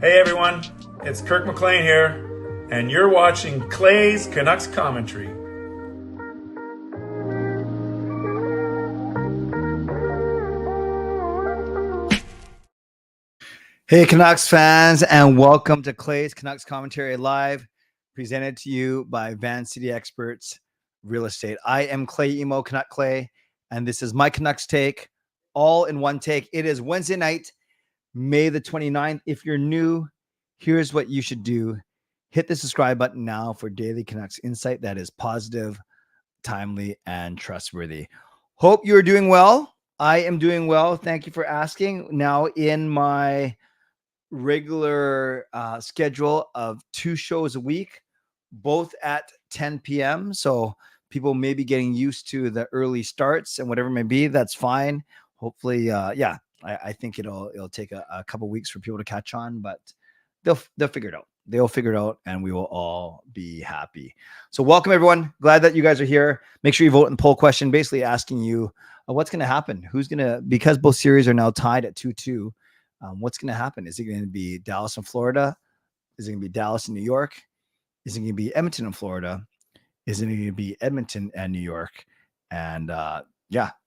Hey everyone, it's Kirk McLean here, and you're watching Clay's Canucks commentary. Hey Canucks fans, and welcome to Clay's Canucks Commentary Live, presented to you by Van City Experts Real Estate. I am Clay Emo, Canuck Clay, and this is my Canucks take, all in one take. It is Wednesday night, May the 29th. If you're new, here's what you should do. Hit the subscribe button now for daily Canucks insight that is positive, timely, and trustworthy. Hope you're doing well. I am doing well. Thank you for asking. Now in my regular schedule of 2 shows a week, both at 10 p.m. So people may be getting used to the early starts and whatever it may be. That's fine. Hopefully, I think it'll take a couple weeks for people to catch on, but they'll figure it out. They'll figure it out, and we will all be happy. So welcome, everyone. Glad that you guys are here. Make sure you vote in the poll question, basically asking you what's going to happen. Who's going to, because both series are now tied at 2-2, what's going to happen? Is it going to be Dallas and Florida? Is it going to be Dallas and New York? Is it going to be Edmonton and Florida? Is it going to be Edmonton and New York? And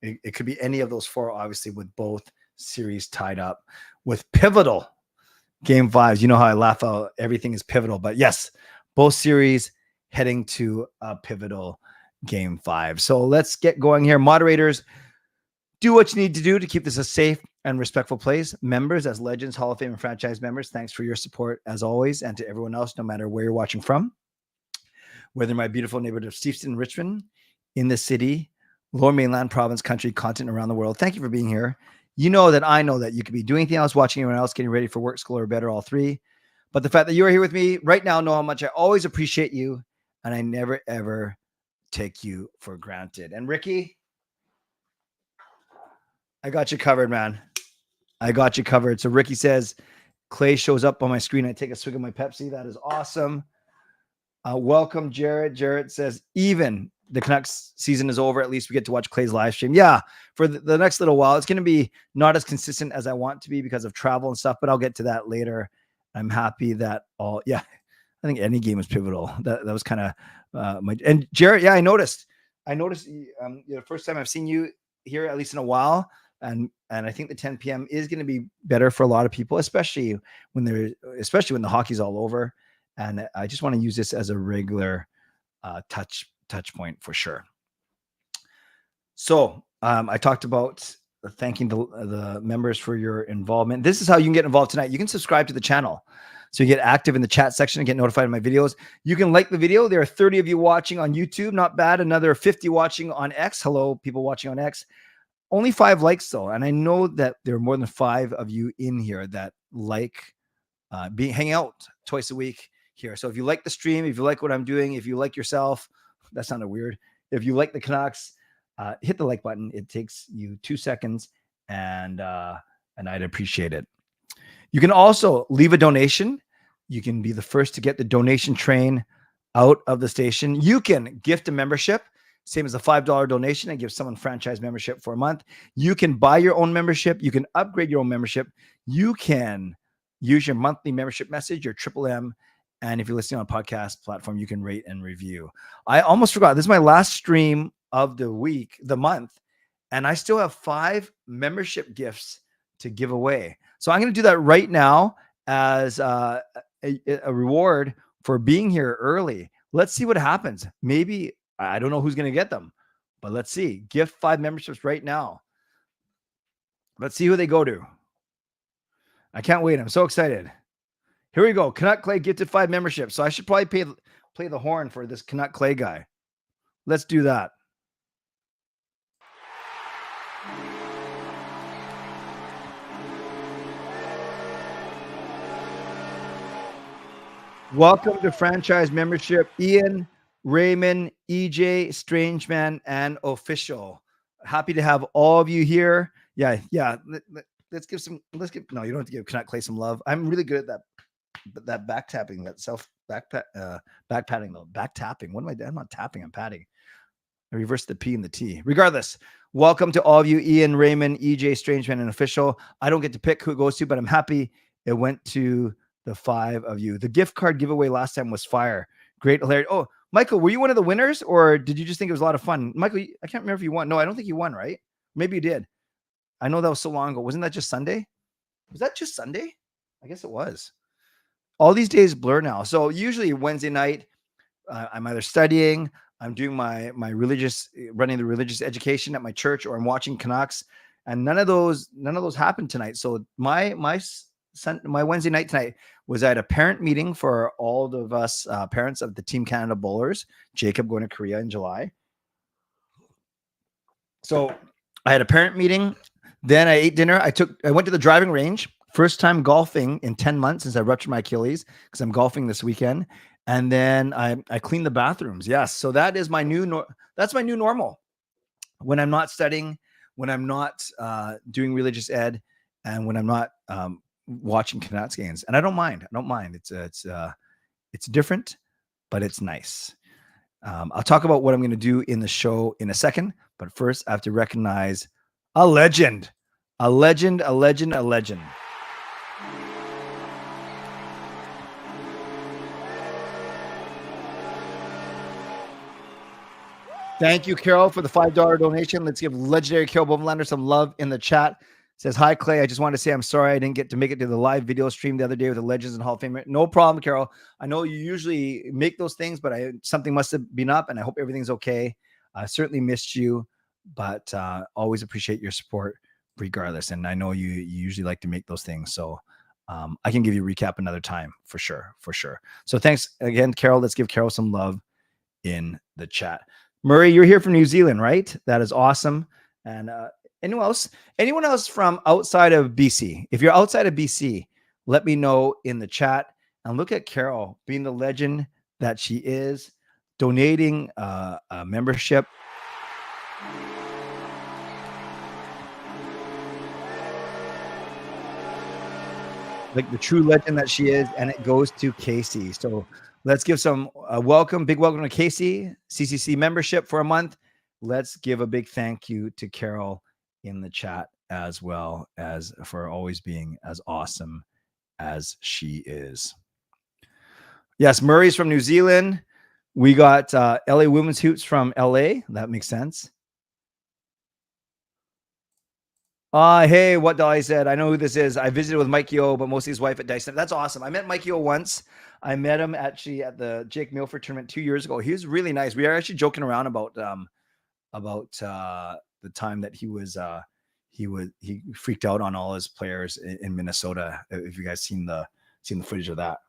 it could be any of those four, obviously, with both series tied up with pivotal game fives. You know how I laugh out everything is pivotal, but yes, both series heading to a pivotal game 5. So let's get going here. Moderators, do what you need to do to keep this a safe and respectful place. Members, as Legends, Hall of Fame, and franchise members, thanks for your support as always. And to everyone else, no matter where you're watching from, whether in my beautiful neighborhood of Steveston, Richmond, in the city, Lower Mainland, province, country, continent, around the world, thank you for being here. You know that I know that you could be doing anything else, watching anyone else, getting ready for work, school, or better, all three. But the fact that you are here with me right now, know how much I always appreciate you, and I never, ever take you for granted. And Ricky, I got you covered, man. I got you covered. So Ricky says, Clay shows up on my screen. I take a swig of my Pepsi. That is awesome. Welcome, Jared. Jared says, even the Canucks season is over, at least we get to watch Clay's live stream. Yeah, for the next little while. It's going to be not as consistent as I want to be because of travel and stuff, but I'll get to that later. I'm happy that I think any game is pivotal. That was kind of and Jared, yeah, I noticed the first time I've seen you here, at least in a while. And I think the 10 p.m. is going to be better for a lot of people, especially when the hockey's all over. And I just want to use this as a regular touch point for sure. So I talked about thanking the members for your involvement. This is how you can get involved tonight. You can subscribe to the channel so you get active in the chat section and get notified of my videos. You can like the video. There are 30 of you watching on YouTube. Not bad. Another 50 watching on X. Hello, people watching on X. Only 5 likes though. And I know that there are more than 5 of you in here that like hang out twice a week here. So if you like the stream, if you like what I'm doing, if you like yourself, that sounded weird. If you like the Canucks, hit the like button. It takes you 2 seconds, and I'd appreciate it. You can also leave a donation. You can be the first to get the donation train out of the station. You can gift a membership, same as a $5 donation, and give someone franchise membership for a month. You can buy your own membership. You can upgrade your own membership. You can use your monthly membership message, your M. And if you're listening on a podcast platform, you can rate and review. I almost forgot. This is my last stream of the month, and I still have 5 membership gifts to give away. So I'm going to do that right now as a reward for being here early. Let's see what happens. Maybe, I don't know who's going to get them, but let's see. Gift 5 memberships right now. Let's see who they go to. I can't wait. I'm so excited. Here we go. Canuck Clay gifted 5 memberships. So I should probably play the horn for this Canuck Clay guy. Let's do that. Welcome to franchise membership, Ian, Raymond, EJ, Strangeman, and Official. Happy to have all of you here. Yeah. Let's give, no, you don't have to give Canuck Clay some love. I'm really good at that back tapping, that back patting though. Back tapping. What am I doing? I'm not tapping, I'm patting. I reversed the P and the T. Regardless, welcome to all of you, Ian, Raymond, EJ, Strangeman, and Official. I don't get to pick who it goes to, but I'm happy it went to the 5 of you. The gift card giveaway last time was fire. Great, hilarious. Oh, Michael, were you one of the winners, or did you just think it was a lot of fun? Michael, I can't remember if you won. No, I don't think you won, right? Maybe you did. I know that was so long ago. Wasn't that just Sunday? Was that just Sunday? I guess it was. All these days blur now. So usually Wednesday night, I'm either studying, I'm doing my running the religious education at my church, or I'm watching Canucks, and none of those happened tonight. So my Wednesday night tonight was at a parent meeting for all of us parents of the Team Canada Bowlers. Jacob going to Korea in July. So I had a parent meeting. Then I ate dinner. I went to the driving range. First time golfing in 10 months since I ruptured my Achilles, because I'm golfing this weekend. And then I cleaned the bathrooms. Yes. So that is my that's my new normal. When I'm not studying, when I'm not doing religious ed, and when I'm not watching Canucks games. And I don't mind. It's different, but it's nice. I'll talk about what I'm going to do in the show in a second. But first, I have to recognize a legend. A legend. Thank you, Carol, for the $5 donation. Let's give legendary Carol Bovenlander some love in the chat. Says, hi, Clay. I just wanted to say I'm sorry I didn't get to make it to the live video stream the other day with the Legends and Hall of Fame. No problem, Carol. I know you usually make those things, but something must have been up, and I hope everything's okay. I certainly missed you, but always appreciate your support regardless. And I know you usually like to make those things. So I can give you a recap another time for sure. So thanks again, Carol. Let's give Carol some love in the chat. Murray, you're here from New Zealand, right? That is awesome. And anyone else from outside of BC? If you're outside of BC, let me know in the chat. And look at Carol being the legend that she is, donating a membership. Like the true legend that she is, and it goes to Casey. So let's give some big welcome to Casey, CCC membership for a month. Let's give a big thank you to Carol in the chat, as well as for always being as awesome as she is. Yes, Murray's from New Zealand. We got LA Women's Hoops from LA. That makes sense. Hey, what Dolly said. I know who this is. I visited with Mike Yeo, but mostly his wife at Dyson. That's awesome. I met Mike Yeo once. I met him actually at the Jake Milford tournament 2 years ago. He was really nice. We are actually joking around about the time that he freaked out on all his players in Minnesota. If you guys seen the footage of that.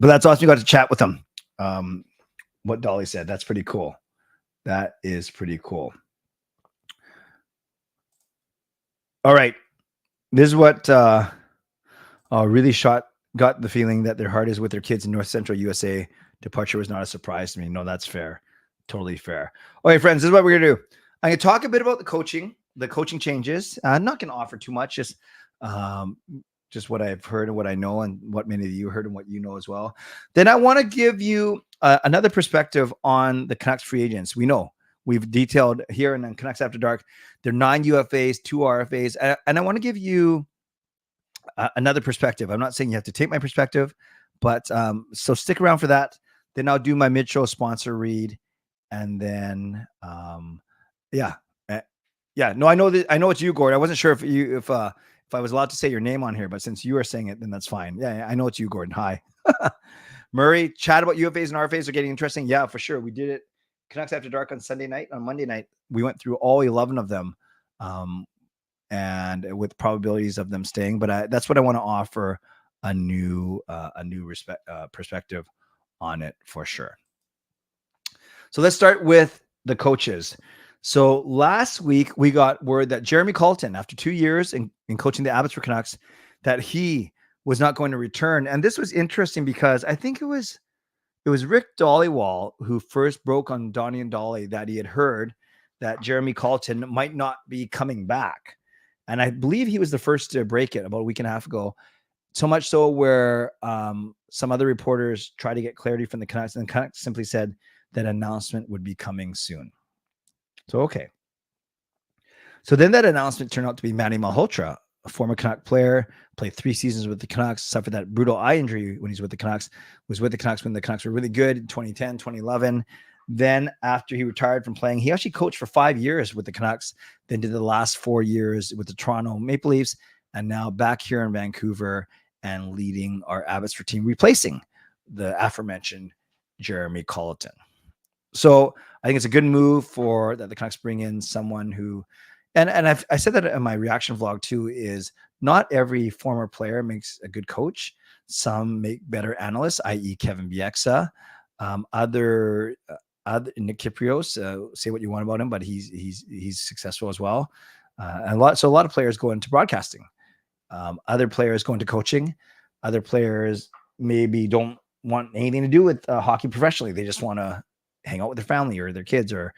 But that's awesome. You got to chat with him. What Dolly said. That's pretty cool. That is pretty cool. All right. This is what really got the feeling that their heart is with their kids in North Central USA. Departure was not a surprise to me. No, that's fair. Totally fair. Okay, friends, this is what we're going to do. I'm going to talk a bit about the coaching changes. I'm not going to offer too much, just what I've heard and what I know and what many of you heard and what you know as well. Then I want to give you another perspective on the Canucks free agents. We've detailed here in Canucks After Dark, they're 9 UFAs, 2 RFAs. And I want to give you another perspective. I'm not saying you have to take my perspective, but so stick around for that. Then I'll do my mid-show sponsor read. And then, no, I know it's you, Gord. I wasn't sure if I was allowed to say your name on here, but since you are saying it, then that's fine. Yeah, I know it's you, Gordon. Hi. Murray, chat about UFAs and RFAs are getting interesting. Yeah, for sure. We did it. Canucks After Dark on Sunday night. On Monday night, we went through all 11 of them, and with probabilities of them staying. But that's what I want to offer a new perspective on it for sure. So let's start with the coaches. So last week we got word that Jeremy Colliton, after 2 years in coaching the Abbotsford Canucks, that he was not going to return. And this was interesting because I think it was Rick Dollywall who first broke on Donnie and Dolly that he had heard that Jeremy Colliton might not be coming back. And I believe he was the first to break it about a week and a half ago. So much so where some other reporters tried to get clarity from the Canucks, and the Canucks simply said that announcement would be coming soon. So, okay. So then that announcement turned out to be Manny Malhotra, a former Canuck player, played 3 seasons with the Canucks, suffered that brutal eye injury when he's with the Canucks, was with the Canucks when the Canucks were really good in 2010, 2011. Then after he retired from playing, he actually coached for 5 years with the Canucks, then did the last 4 years with the Toronto Maple Leafs, and now back here in Vancouver and leading our Abbotsford team, replacing the aforementioned Jeremy Colliton. So I think it's a good move for that the Canucks bring in someone who, and I said that in my reaction vlog too, is not every former player makes a good coach. Some make better analysts, i.e. Kevin Bieksa. Other Nick Kyprios, say what you want about him, but he's successful as well. A lot of players go into broadcasting. Other players go into coaching. Other players maybe don't want anything to do with hockey professionally. They just want to hang out with their family or their kids or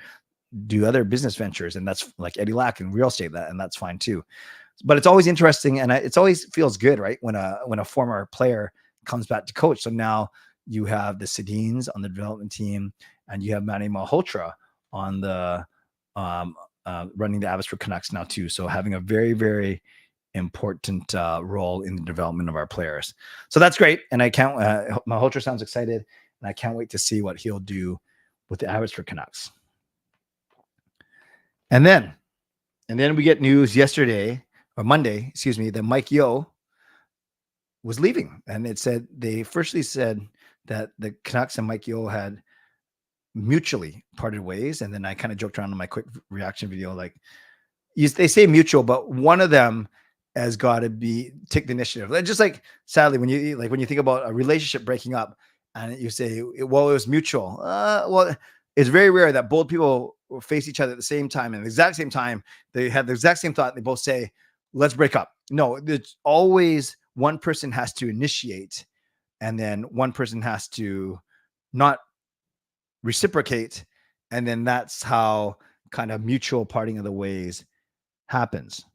do other business ventures. And that's like Eddie Lack in real estate, and that's fine too. But it's always interesting, and it's always feels good, right? When a former player comes back to coach. So now you have the Sedins on the development team, and you have Manny Malhotra on the running the Abbotsford Canucks now too. So having a very, very important role in the development of our players. So that's great. And Malhotra sounds excited, and I can't wait to see what he'll do with the Abbotsford Canucks. And then we get news Monday, that Mike Yeo was leaving. And they firstly said that the Canucks and Mike Yeo had mutually parted ways. And then I kind of joked around in my quick reaction video, like they say mutual, but one of them has got to take the initiative. Just like, sadly, when you think about a relationship breaking up and you say, well, it was mutual. Well, it's very rare that both people face each other at the same time, and at the exact same time, they have the exact same thought. And they both say, let's break up. No, it's always one person has to initiate, and then one person has to not reciprocate. And then that's how kind of mutual parting of the ways happens.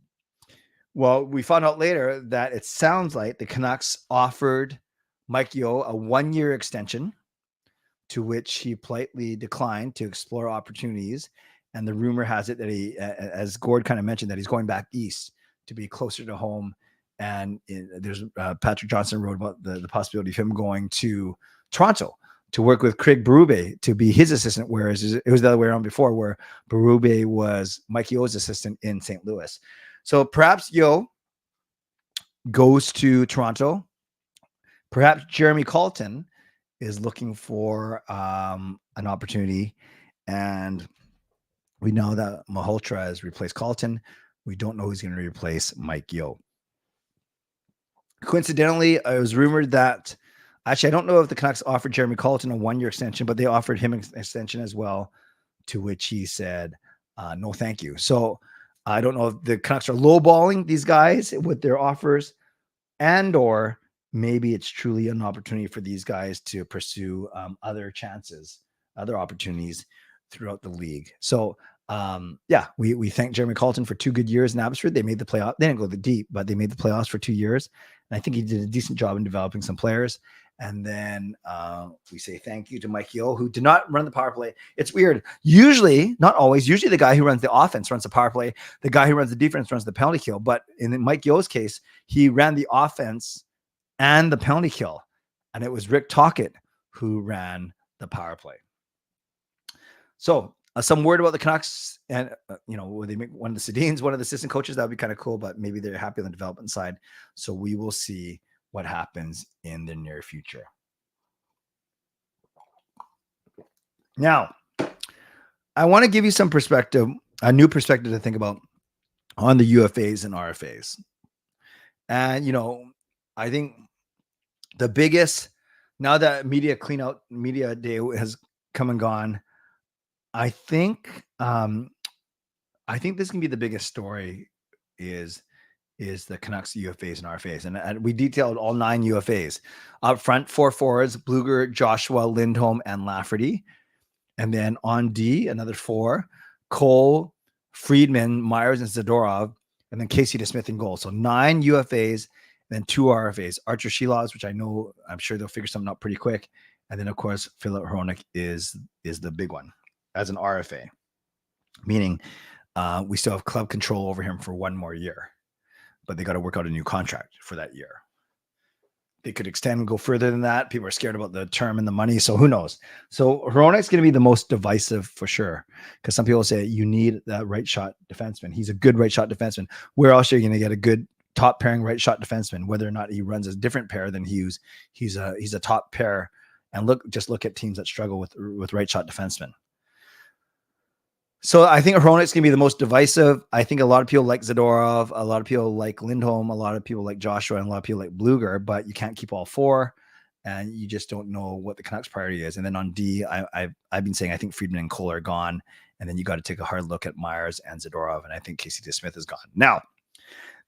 Well, we found out later that it sounds like the Canucks offered Mike Yeo a 1-year extension, to which he politely declined to explore opportunities. And the rumor has it that he, as Gord kind of mentioned, that he's going back east to be closer to home. And there's Patrick Johnson wrote about the possibility of him going to Toronto to work with Craig Berube to be his assistant, whereas it was the other way around before, where Berube was Mike Yeo's assistant in St. Louis. So perhaps Yeo goes to Toronto. Perhaps Jeremy Colliton is looking for an opportunity, and we know that Malhotra has replaced Colliton. We don't know who's going to replace Mike Yeo. Coincidentally, it was rumored that, actually, I don't know if the Canucks offered Jeremy Colliton a 1-year extension, but they offered him an extension as well, to which he said, no, thank you. So I don't know if the Canucks are lowballing these guys with their offers, or maybe it's truly an opportunity for these guys to pursue other opportunities throughout the league. So we thank Jeremy Colliton for 2 good years in Abbotsford. They made the playoff. They didn't go the deep, but they made the playoffs for 2 years. And I think he did a decent job in developing some players. And then we say thank you to Mike Yeo, who did not run the power play. It's weird. Usually, not always, usually the guy who runs the offense runs the power play. The guy who runs the defense runs the penalty kill. But in Mike Yeo's case, he ran the offense and the penalty kill. And it was Rick Tocchet who ran the power play. So some word about the Canucks, and will they make one of the Sedins, one of the assistant coaches? That would be kind of cool, but maybe they're happy on the development side. So we will see what happens in the near future. Now, I want to give you some perspective, a new perspective to think about on the UFAs and RFAs. And, I think the biggest, now that media day has come and gone, I think this can be the biggest story is the Canucks UFAs and RFAs. And we detailed all 9 UFAs. Up front, 4 forwards, Bluger, Joshua, Lindholm, and Lafferty. And then on D, another 4, Cole, Friedman, Myers, and Zadorov. And then Casey DeSmith in goal. So 9 UFAs, then 2 RFAs. Archer Shilovs, which I'm sure they'll figure something out pretty quick. And then, of course, Philip Hronik is the big one as an RFA, meaning we still have club control over him for 1 more year. but they got to work out a new contract for that year. They could extend and go further than that. People are scared about the term and the money, so who knows? So Hronek's going to be the most divisive for sure, because some people say you need that right shot defenseman. He's a good right shot defenseman. Where else are you going to get a good top pairing right shot defenseman? Whether or not he runs a different pair than Hughes, he's a top pair. And look at teams that struggle with right shot defensemen. So I think Hronek's going to be the most divisive. I think a lot of people like Zadorov, a lot of people like Lindholm, a lot of people like Joshua, and a lot of people like Bluger, but you can't keep all four, and you just don't know what the Canucks priority is. And then on D, I've been saying I think Friedman and Cole are gone, and then you got to take a hard look at Myers and Zadorov, and I think Casey DeSmith is gone. Now,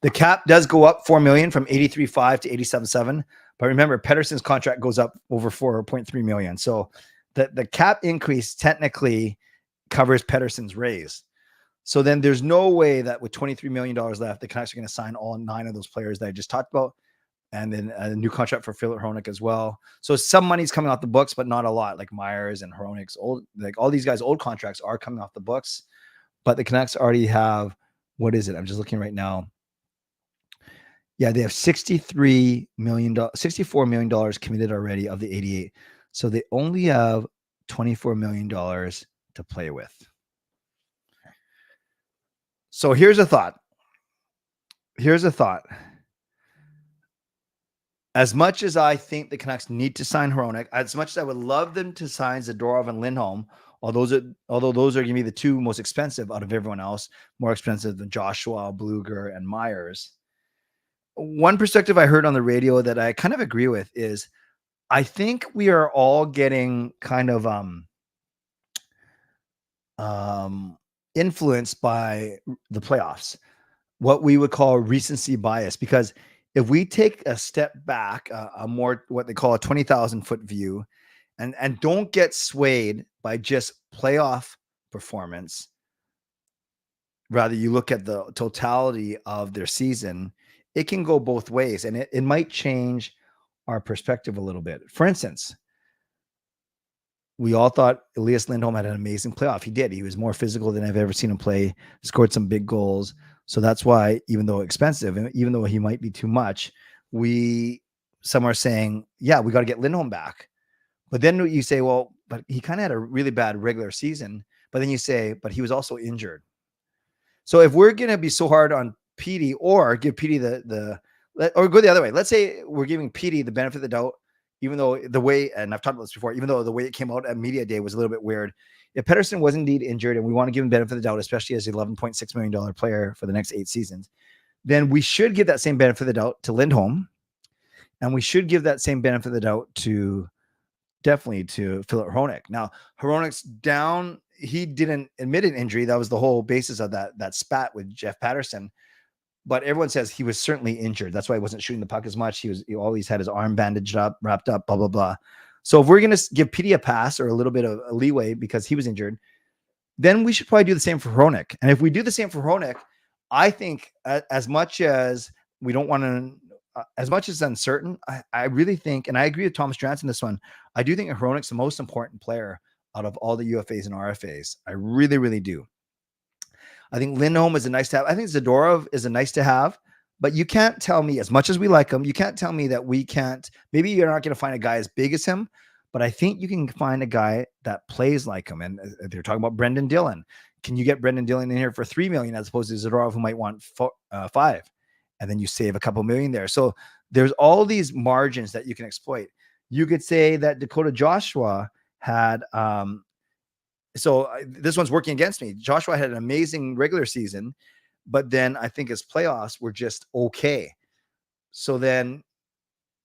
the cap does go up $4 million from 83.5 to 87.7, but remember Pettersson's contract goes up over $4.3 million. So the cap increase technically covers Pettersson's raise. So then there's no way that with $23 million left, the Canucks are going to sign all 9 of those players that I just talked about, and then a new contract for Philip Hronek as well. So some money's coming off the books, but not a lot. Like Myers and Hronek's old, like all these guys' old contracts are coming off the books, but the Canucks already have, what is it? I'm just looking right now. Yeah, they have $64 million committed already of the 88. So they only have $24 million to play with. So here's a thought. As much as I think the Canucks need to sign Hronek, as much as I would love them to sign Zadorov and Lindholm, although those are going to be the 2 most expensive out of everyone else, more expensive than Joshua, Bluger, and Myers. One perspective I heard on the radio that I kind of agree with is I think we are all getting kind of influenced by the playoffs, what we would call recency bias. Because if we take a step back, a more what they call a 20,000 foot view, and don't get swayed by just playoff performance, rather you look at the totality of their season, it can go both ways, and it might change our perspective a little bit. For instance, we all thought Elias Lindholm had an amazing playoff. He did. He was more physical than I've ever seen him play, scored some big goals. So that's why, even though expensive, and even though he might be too much, some are saying, yeah, we got to get Lindholm back. But then you say, well, but he kind of had a really bad regular season. But then you say, but he was also injured. So if we're going to be so hard on Petey, or give Petey or go the other way, let's say we're giving Petey the benefit of the doubt, even though the way, and I've talked about this before, even though the way it came out at media day was a little bit weird. If Pettersson was indeed injured and we want to give him benefit of the doubt, especially as an $11.6 million player for the next 8 seasons, then we should give that same benefit of the doubt to Lindholm. And we should give that same benefit of the doubt definitely to Philip Hronek. Now, Hronek's down. He didn't admit an injury. That was the whole basis of that spat with Jeff Patterson. But everyone says he was certainly injured. That's why he wasn't shooting the puck as much. He always had his arm bandaged up, wrapped up, blah, blah, blah. So if we're going to give Petey a pass or a little bit of a leeway because he was injured, then we should probably do the same for Hronek. And if we do the same for Hronek, I think as much as we don't want to, as much as it's uncertain, I really think, and I agree with Thomas Drance in this one, I do think Hronek's the most important player out of all the UFAs and RFAs. I really, really do. I think Lindholm is a nice to have. I think Zadorov is a nice to have, but you can't tell me, as much as we like him, you can't tell me that we can't. Maybe you're not going to find a guy as big as him, but I think you can find a guy that plays like him. And they're talking about Brendan Dillon. Can you get Brendan Dillon in here for $3 million as opposed to Zadorov, who might want $5 million? And then you save a couple million there. So there's all these margins that you can exploit. You could say that Dakota Joshua had, this one's working against me. Joshua had an amazing regular season, but then I think his playoffs were just okay. So then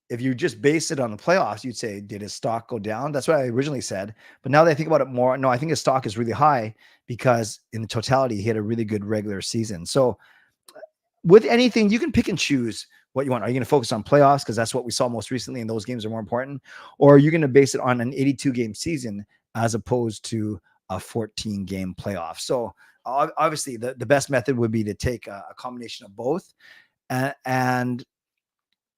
if you just base it on the playoffs, you'd say, did his stock go down? That's what I originally said. But now that I think about it more, no, I think his stock is really high because in the totality, he had a really good regular season. So with anything, you can pick and choose what you want. Are you going to focus on playoffs because that's what we saw most recently and those games are more important? Or are you going to base it on an 82-game season as opposed to a 14-game playoff? So obviously the best method would be to take a combination of both, and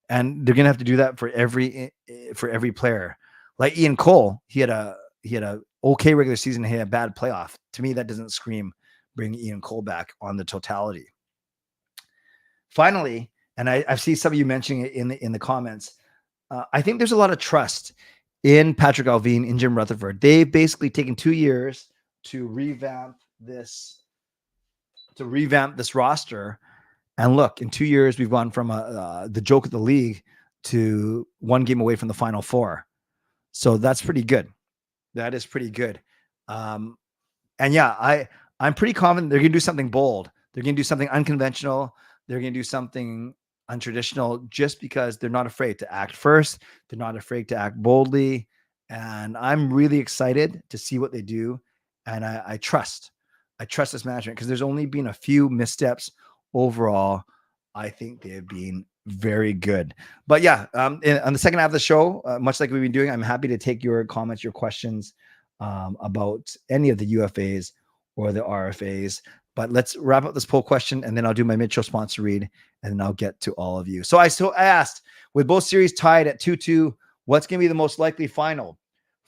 they're going to have to do that for every player. Like Ian Cole, he had a okay regular season, he had a bad playoff. To me, that doesn't scream bring Ian Cole back on the totality. finally, and I've seen some of you mentioning it in the comments. I think there's a lot of trust in Patrick Allvin, in Jim Rutherford. They've basically taken 2 years to revamp this roster. And look, in 2 years, we've gone from the joke of the league to 1 game away from the Final Four. So that's pretty good. That is pretty good. And yeah, I'm pretty confident they're going to do something bold. They're going to do something unconventional. They're going to do something untraditional just because they're not afraid to act first. They're not afraid to act boldly. And I'm really excited to see what they do. And I trust this management because there's only been a few missteps. Overall, I think they have been very good. But yeah, on the second half of the show, much like we've been doing, I'm happy to take your comments, your questions about any of the UFAs or the RFAs. But let's wrap up this poll question, and then I'll do my mid-show sponsor read, and then I'll get to all of you. So I asked, with both series tied at 2-2, what's going to be the most likely final?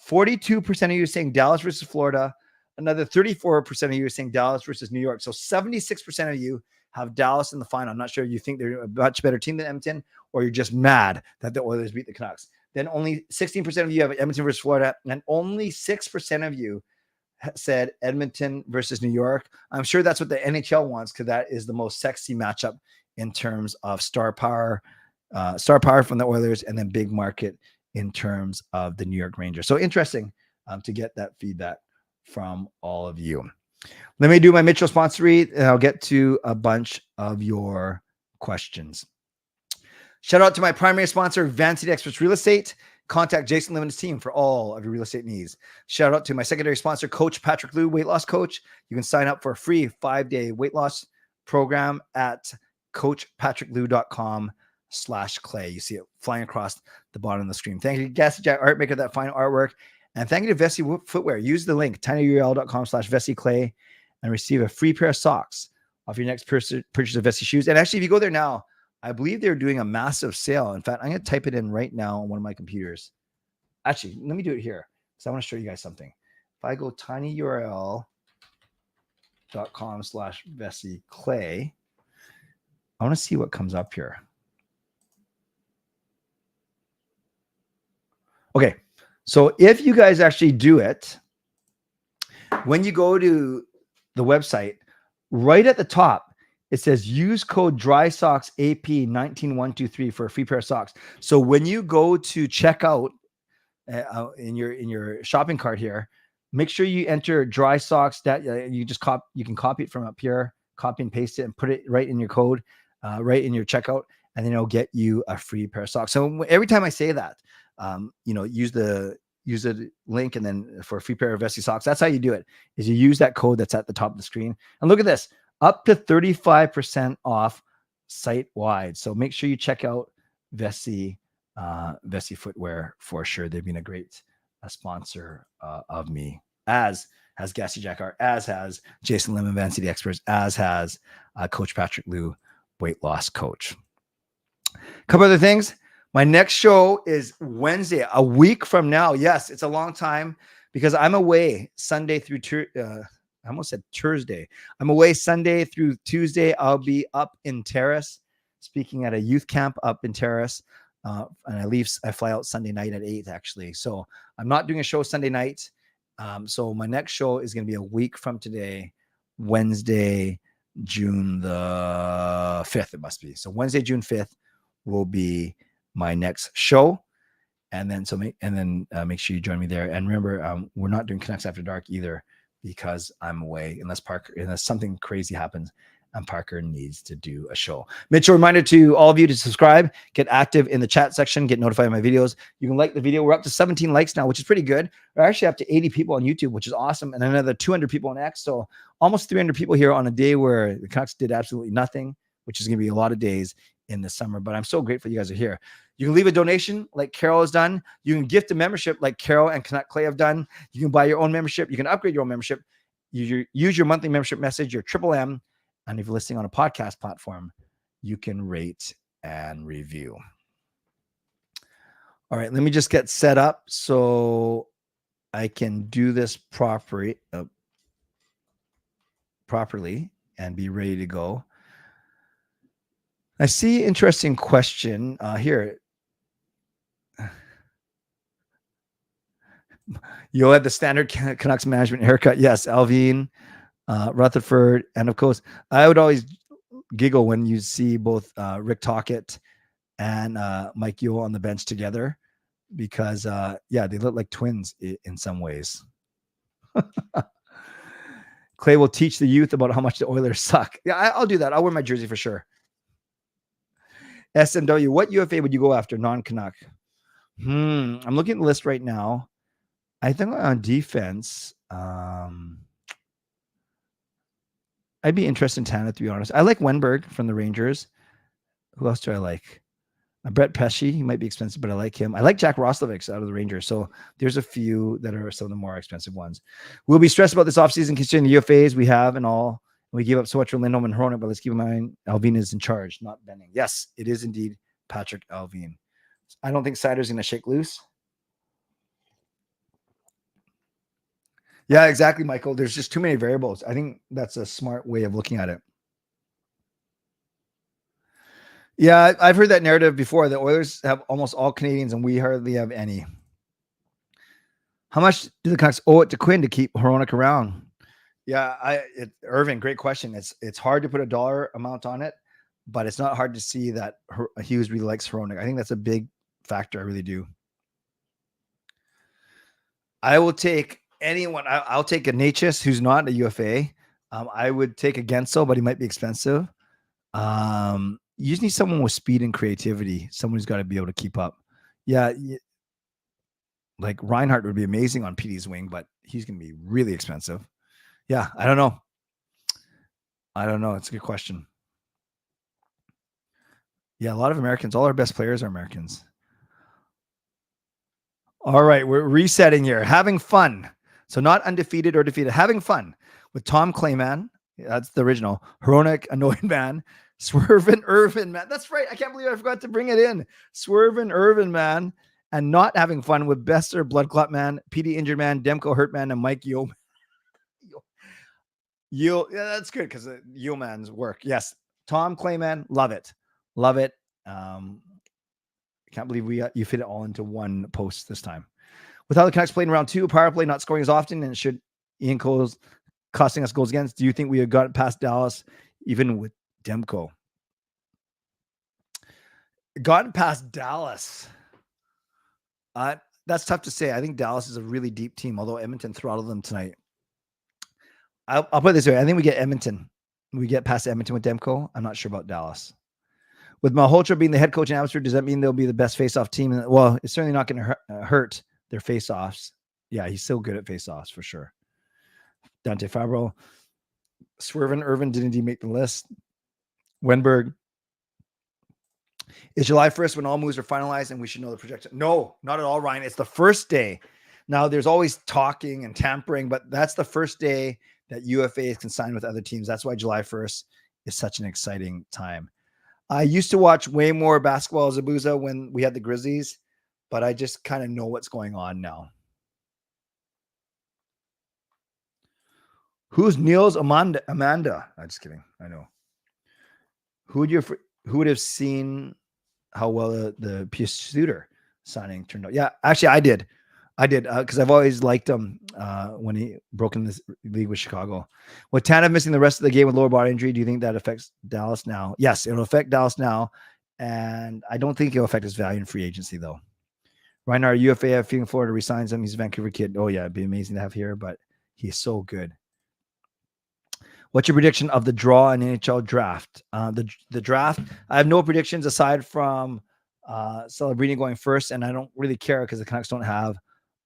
42% of you are saying Dallas versus Florida. Another 34% of you are saying Dallas versus New York. So 76% of you have Dallas in the final. I'm not sure you think they're a much better team than Edmonton, or you're just mad that the Oilers beat the Canucks. Then only 16% of you have Edmonton versus Florida, and only 6% of you said Edmonton versus New York. I'm sure that's what the NHL wants, because that is the most sexy matchup in terms of star power from the Oilers, and then big market in terms of the New York Rangers. So interesting to get that feedback from all of you. Let me do my Mitchell sponsor read, and I'll get to a bunch of your questions. Shout out to my primary sponsor, Van City Experts Real Estate. Contact Jason Lim and his team for all of your real estate needs. Shout out to my secondary sponsor, Coach Patrick Liu, weight loss coach. You can sign up for a free 5-day weight loss program at coachpatrickliu.com/clay. You see it flying across the bottom of the screen. Thank you to Gassy Jack Art Maker, that fine artwork. And thank you to Vessi Footwear. Use the link, tinyurl.com/VessiClay, and receive a free pair of socks off your next purchase of Vessi shoes. And actually, if you go there now, I believe they're doing a massive sale. In fact, I'm going to type it in right now on one of my computers. Actually, let me do it here because I want to show you guys something. If I go tinyurl.com/VessiClay, I want to see what comes up here. Okay. So if you guys actually do it, when you go to the website, right at the top, it says use code DrySocksAP19123 for a free pair of socks. So when you go to check out in your shopping cart here, make sure you enter dry socks. That you can copy it from up here, copy and paste it, and put it right in your code, right in your checkout, and then it'll get you a free pair of socks. So every time I say that, use the link, and then for a free pair of Vessi socks. That's how you do it, is you use that code that's at the top of the screen. And look at this, up to 35% off site-wide. So make sure you check out Vessi Footwear for sure. They've been a great sponsor of me, as has Gassy Jack Art, as has Jason Lim and Van City Experts, as has Coach Patrick Liu, weight loss coach. A couple other things. My next show is Wednesday, a week from now. Yes, it's a long time because I'm away Sunday through I almost said Thursday. I'm away Sunday through Tuesday. I'll be up in Terrace, speaking at a youth camp up in Terrace. And I fly out Sunday night at 8, actually. So I'm not doing a show Sunday night. So my next show is going to be a week from today, Wednesday, June the 5th, it must be. So Wednesday, June 5th will be my next show. And then make sure you join me there. And remember, we're not doing Canucks After Dark either, because I'm away, unless something crazy happens and Parker needs to do a show. Mitchell, reminder to all of you to subscribe, get active in the chat section, get notified of my videos. You can like the video. We're up to 17 likes now, which is pretty good. We're actually up to 80 people on YouTube, which is awesome. And another 200 people on X. So almost 300 people here on a day where the Canucks did absolutely nothing, which is going to be a lot of days in the summer. But I'm so grateful you guys are here. You can leave a donation like Carol has done. You can gift a membership like Carol and Canuck Clay have done. You can buy your own membership. You can upgrade your own membership. Use your monthly membership message, your M. And if you're listening on a podcast platform, you can rate and review. All right, let me just get set up so I can do this properly and be ready to go. I see interesting question here. You'll have the standard Canucks management haircut. Yes, Alvin, Rutherford, and of course, I would always giggle when you see both Rick Tocchet and Mike Yeo on the bench together because, yeah, they look like twins in some ways. Clay will teach the youth about how much the Oilers suck. Yeah, I'll do that. I'll wear my jersey for sure. SMW, what UFA would you go after non-Canuck? I'm looking at the list right now. I think on defense, I'd be interested in Tana, to be honest. I like Wenberg from the Rangers. Who else do I like? Brett Pesce, he might be expensive, but I like him. I like Jack Roslovic out of the Rangers. So there's a few that are some of the more expensive ones. We'll be stressed about this offseason considering the UFAs we have and all. We give up so much for Lindholm and Hronek, but let's keep in mind Alvin is in charge, not Benning. Yes, it is indeed Patrick Alvin. I don't think Sider's going to shake loose. Yeah, exactly, Michael. There's just too many variables. I think that's a smart way of looking at it. Yeah, I've heard that narrative before. The Oilers have almost all Canadians, and we hardly have any. How much do the Canucks owe it to Quinn to keep Hronek around? Yeah, Irving, great question. It's hard to put a dollar amount on it, but it's not hard to see that Hughes really likes Hronek. I think that's a big factor. I really do. I will take anyone. I'll take a Natchez who's not a UFA. I would take a Gensel, but he might be expensive. You just need someone with speed and creativity. Someone who's got to be able to keep up. Yeah, like Reinhardt would be amazing on PD's wing, but he's going to be really expensive. Yeah, I don't know. It's a good question. Yeah, a lot of Americans. All our best players are Americans. All right, we're resetting here. Having fun. So not undefeated or defeated. Having fun with Tom Clayman. That's the original. Hronek, Annoyed Man. Swervin' Irvin, man. That's right. I can't believe I forgot to bring it in. Swervin' Irvin, man. And not having fun with Besser, Blood Clot Man, PD Injured Man, Demko Hurt Man, and Mike Yeo. Yeah, that's good because Yeo Man's work. Yes. Tom Clayman, love it. Love it. Can't believe you fit it all into one post this time. With how the Canucks played in round 2, power play not scoring as often, and should Ian Cole's costing us goals against, do you think we have gotten past Dallas even with Demko? Gotten past Dallas. That's tough to say. I think Dallas is a really deep team, although Edmonton throttled them tonight. I'll put it this way. I think we get Edmonton. We get past Edmonton with Demko. I'm not sure about Dallas. With Malhotra being the head coach in Abbotsford, does that mean they'll be the best face-off team? Well, it's certainly not going to hurt their face-offs. Yeah, he's so good at face-offs for sure. Dante Fabro. Swervin' Irvin didn't he make the list? Wenberg. Is July 1st when all moves are finalized and we should know the projection? No, not at all, Ryan. It's the first day. Now, there's always talking and tampering, but that's the first day that UFA can sign with other teams. That's why July 1st is such an exciting time. I used to watch way more basketball as a Zabuza when we had the Grizzlies, but I just kind of know what's going on now. Who's Niels Amanda? I'm just kidding. I know. Who would have seen how well the PS Suter signing turned out? Yeah, actually, I did because I've always liked him when he broke in this league with Chicago. With Tanev missing the rest of the game with lower body injury, do you think that affects Dallas now? Yes, it'll affect Dallas now, and I don't think it'll affect his value in free agency though. Right now, UFA, I feeling Florida resigns him. He's a Vancouver kid. Oh yeah, it'd be amazing to have here, but he's so good. What's your prediction of the draw in NHL draft? The draft, I have no predictions aside from Celebrini going first, and I don't really care because the Canucks don't have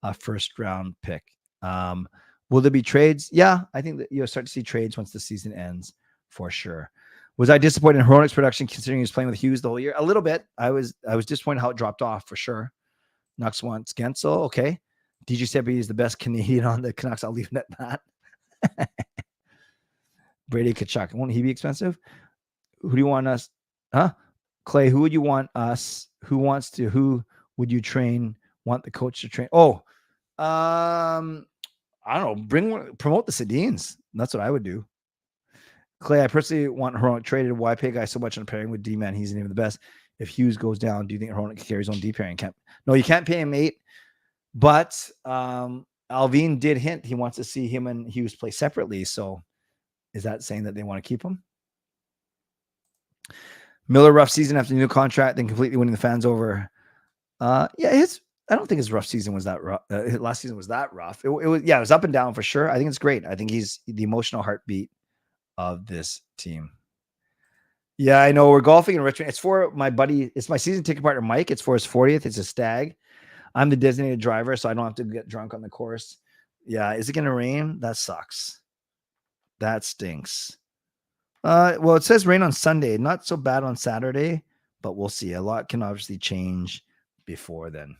a first round pick. Will there be trades? Yeah, I think that you'll start to see trades once the season ends for sure. Was I disappointed in Hronek's production considering he was playing with Hughes the whole year? A little bit. I was disappointed how it dropped off for sure. Canucks wants Gensel. Okay. DJ Seppi is the best Canadian on the Canucks. I'll leave it at that. Brady Tkachuk. Won't he be expensive? Who do you want us? Huh? Clay, who would you want us? Who would you train? Want the coach to train? Oh, I don't know. Promote the Sedins. That's what I would do. Clay, I personally want Hronek traded. Why pay a guy so much on pairing with D-man? He's even the best. If Hughes goes down, do you think Hronek can carry his own D pairing? No, you can't pay him 8. But Alvin did hint he wants to see him and Hughes play separately. So is that saying that they want to keep him? Miller, rough season after the new contract, then completely winning the fans over. I don't think his rough season was that rough. Last season was that rough. It was up and down for sure. I think it's great. I think he's the emotional heartbeat of this team. Yeah, I know. We're golfing in Richmond. It's for my buddy. It's my season ticket partner, Mike. It's for his 40th. It's a stag. I'm the designated driver, so I don't have to get drunk on the course. Yeah. Is it going to rain? That sucks. That stinks. Well, it says rain on Sunday. Not so bad on Saturday, but we'll see. A lot can obviously change before then.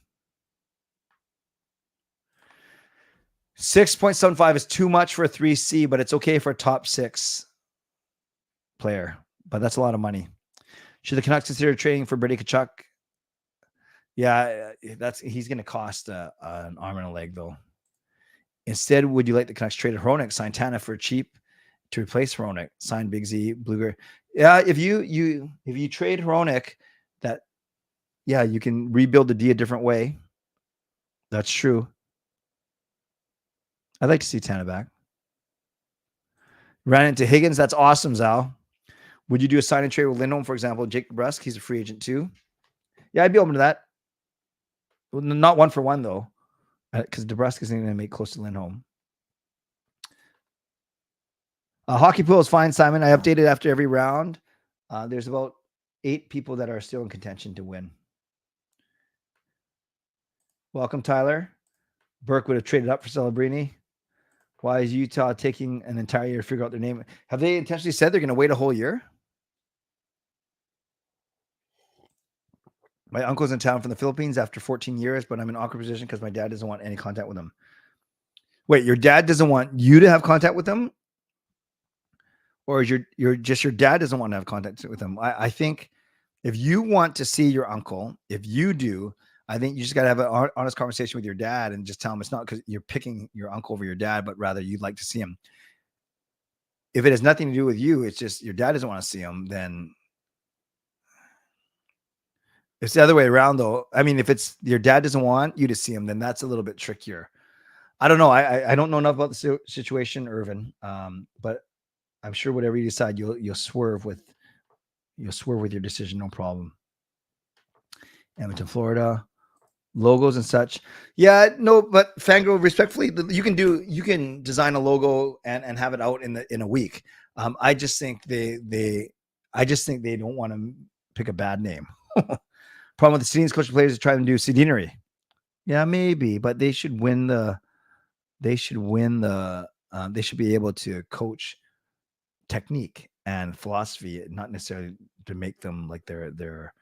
6.75 is too much for a 3C, but it's okay for a top 6 player. But that's a lot of money. Should the Canucks consider trading for Brady Tkachuk? Yeah, he's going to cost an arm and a leg, though. Instead, would you like the Canucks trade Hronek, sign Tana for cheap to replace Hronek, sign Big Z, Blueger? Yeah, if you trade Hronek, you can rebuild the D a different way. That's true. I'd like to see Tana back. Ran into Higgins. That's awesome, Zal. Would you do a sign and trade with Lindholm, for example? Jake DeBrusk, he's a free agent too. Yeah, I'd be open to that. Not 1-for-1 though, because DeBrusk isn't going to make close to Lindholm. Hockey pool is fine, Simon. I updated after every round. There's about 8 people that are still in contention to win. Welcome, Tyler. Burke would have traded up for Celebrini. Why is Utah taking an entire year to figure out their name? Have they intentionally said they're going to wait a whole year? My uncle's in town from the Philippines after 14 years, but I'm in an awkward position because my dad doesn't want any contact with him. Wait, your dad doesn't want you to have contact with him? Or is your dad doesn't want to have contact with him? I think if you want to see your uncle, if you do, I think you just got to have an honest conversation with your dad and just tell him it's not because you're picking your uncle over your dad, but rather you'd like to see him. If it has nothing to do with you, it's just your dad doesn't want to see him, then it's the other way around though. I mean, if it's your dad doesn't want you to see him, then that's a little bit trickier. I don't know. I don't know enough about the situation, Irvin. But I'm sure whatever you decide, you'll swerve with your decision, no problem. Edmonton, Florida. Logos and such. Yeah, no, but Fangirl, respectfully, you can design a logo and have it out in a week. I just think they don't want to pick a bad name. Problem with the Sedin's coaching players is trying to do Sedinery. Yeah, maybe, but they should they should be able to coach technique and philosophy, not necessarily to make them like they're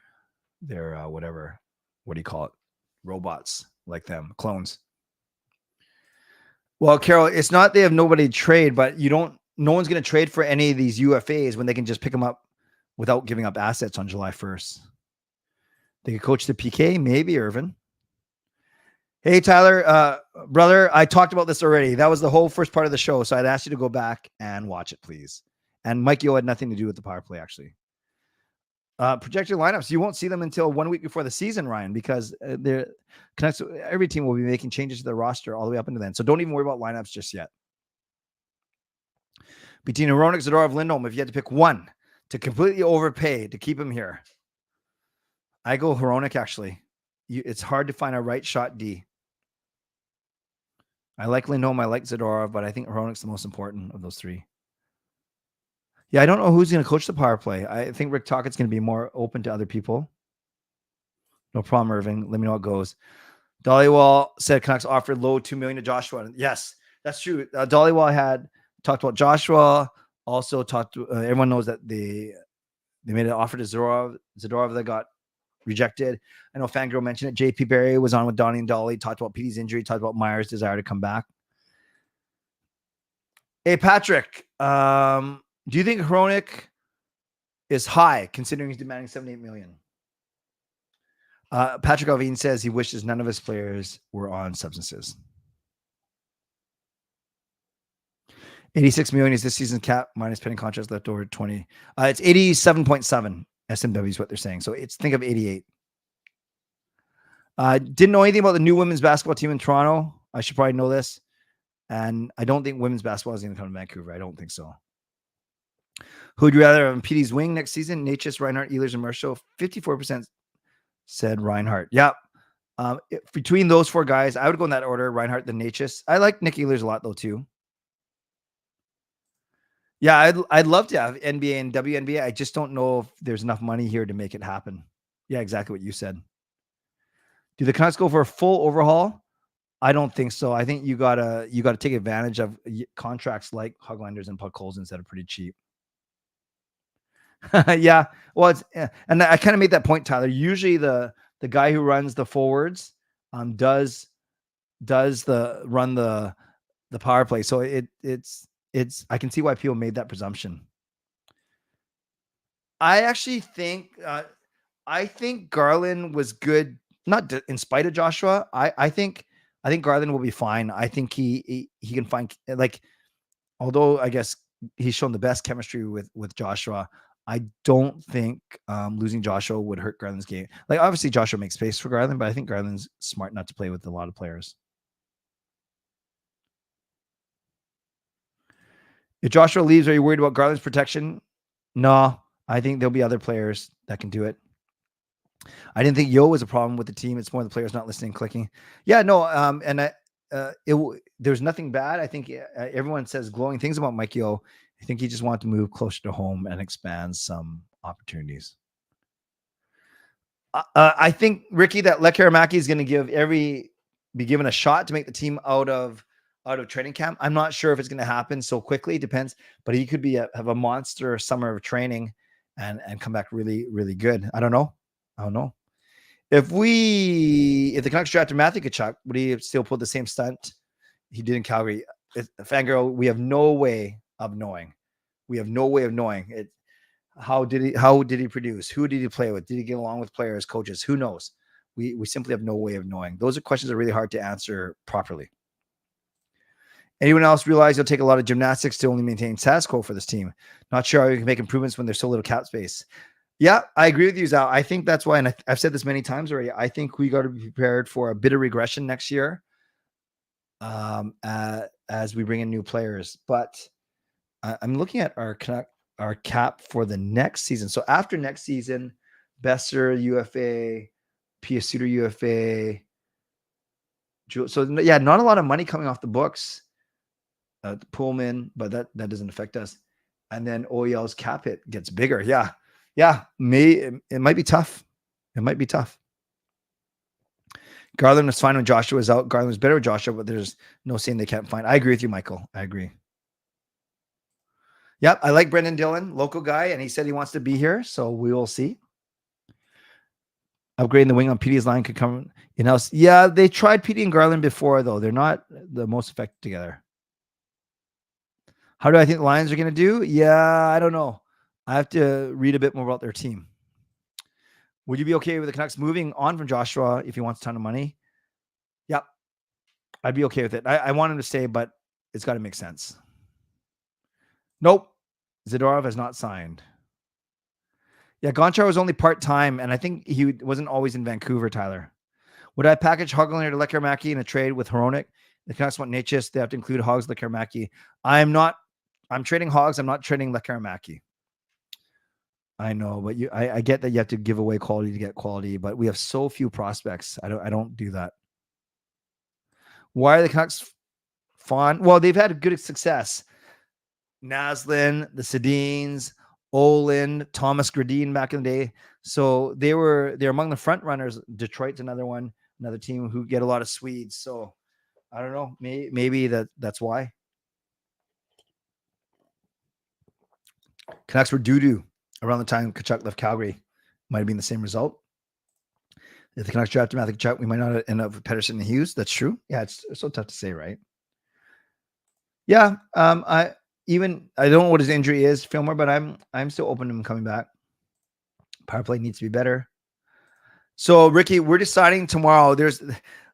whatever. What do you call it? Robots like them, clones. Well, Carol, it's not they have nobody to trade, but no one's going to trade for any of these UFAs when they can just pick them up without giving up assets on July 1st. They could coach the PK, maybe, Irvin. Hey, Tyler, brother, I talked about this already. That was the whole first part of the show, so I'd ask you to go back and watch it, please. And Mike Yeo had nothing to do with the power play, actually. Projected lineups, you won't see them until 1 week before the season, Ryan, because every team will be making changes to their roster all the way up into then. So don't even worry about lineups just yet. Between Hronek, Zadorov, Lindholm, if you had to pick one to completely overpay to keep him here, I go Hronek, actually. It's hard to find a right shot D. I like Lindholm, I like Zadorov, but I think Hronek's the most important of those 3. Yeah, I don't know who's going to coach the power play. I think Rick Tockett's going to be more open to other people. No problem, Irving. Let me know how it goes. Dollywall said Canucks offered low $2 million to Joshua. Yes, that's true. Dollywall had talked about Joshua. Also talked to everyone knows that they made an offer to Zadorov that got rejected. I know Fangirl mentioned it. JP Barry was on with Donnie and Dolly. Talked about Petey's injury. Talked about Myers' desire to come back. Hey, Patrick. Do you think Hronek is high considering he's demanding $78 million? Patrick Alvin says he wishes none of his players were on substances. 86 million is this season's cap minus pending contracts left over 20. It's 87.7 SMW is what they're saying. So it's think of 88. Didn't know anything about the new women's basketball team in Toronto. I should probably know this. And I don't think women's basketball is going to come to Vancouver. I don't think so. Who would you rather have on PD's wing next season? Natchez, Reinhardt, Ehlers, and Marshall. 54% said Reinhardt. Yeah. Between those four guys, I would go in that order. Reinhardt, then Natchez. I like Nick Ehlers a lot, though, too. Yeah, I'd love to have NBA and WNBA. I just don't know if there's enough money here to make it happen. Yeah, exactly what you said. Do the Canucks go for a full overhaul? I don't think so. I think you gotta take advantage of contracts like Hoglanders and Puck-Colsons that are pretty cheap. Yeah, well, and I kind of made that point, Tyler. Usually the guy who runs the forwards does run the power play. So it's I can see why people made that presumption. I actually think Garland was good, not in spite of Joshua. I think Garland will be fine. I think he can find, like, although I guess he's shown the best chemistry with Joshua, I don't think losing Joshua would hurt Garland's game. Like, obviously Joshua makes space for Garland, but I think Garland's smart not to play with a lot of players. If Joshua leaves, are you worried about Garland's protection? No, I think there'll be other players that can do it. I didn't think Yeo was a problem with the team. It's more the players not listening, clicking. Yeah, no, and there's nothing bad. I think everyone says glowing things about Mike Yeo. I think he just wanted to move closer to home and expand some opportunities. I think, Ricky, that Lekaramaki is going to be given a shot to make the team out of training camp. I'm not sure if it's going to happen so quickly. It depends, but he could have a monster summer of training and come back really, really good. I don't know. If the Canucks drafted Matthew Tkachuk, would he still pull the same stunt he did in Calgary? Fangirl, we have no way of knowing. It. How did he produce? Who did he play with? Did he get along with players, coaches? Who knows? We simply have no way of knowing. Those are questions that are really hard to answer properly. Anyone else realize it'll take a lot of gymnastics to only maintain status quo for this team? Not sure how you can make improvements when there's so little cap space. Yeah, I agree with you, Zal. I think that's why, and I've said this many times already, I think we got to be prepared for a bit of regression next year as we bring in new players. But I'm looking at our cap for the next season. So after next season, Besser, UFA, Pia Suter, UFA. So, yeah, not a lot of money coming off the books. Pullman, but that doesn't affect us. And then OEL's cap hit gets bigger. Yeah. It might be tough. Garland was fine when Joshua was out. Garland was better with Joshua, but there's no saying they can't find. I agree with you, Michael. I agree. Yep, I like Brendan Dillon, local guy, and he said he wants to be here, so we will see. Upgrading the wing on PD's line could come in-house. Yeah, they tried PD and Garland before, though. They're not the most effective together. How do I think the Lions are going to do? Yeah, I don't know. I have to read a bit more about their team. Would you be okay with the Canucks moving on from Joshua if he wants a ton of money? Yep. I'd be okay with it. I want him to stay, but it's got to make sense. Nope. Zadorov has not signed. Yeah, Gonchar was only part-time, and I think he wasn't always in Vancouver, Tyler. Would I package Hoglander to Lekaramaki in a trade with Hronek? The Canucks want Natchez. They have to include Hogs, Lekaramaki. I'm trading Hogs. I'm not trading Lekaramaki. I know, but I get that you have to give away quality to get quality, but we have so few prospects. I don't do that. Why are the Canucks fond? Well, they've had good success. Naslin, the Sedins, Olin, Thomas Gradine back in the day. So they're among the front runners. Detroit's another team who get a lot of Swedes. So I don't know. Maybe that's why. Canucks were doo-doo around the time Tkachuk left Calgary. Might have been the same result. If the Canucks drafted Matthew Tkachuk, we might not end up with Pettersson and Hughes. That's true. Yeah, it's so tough to say, right? Yeah. I don't know what his injury is, Fillmore, but I'm still open to him coming back. Power play needs to be better. So, Ricky, we're deciding tomorrow.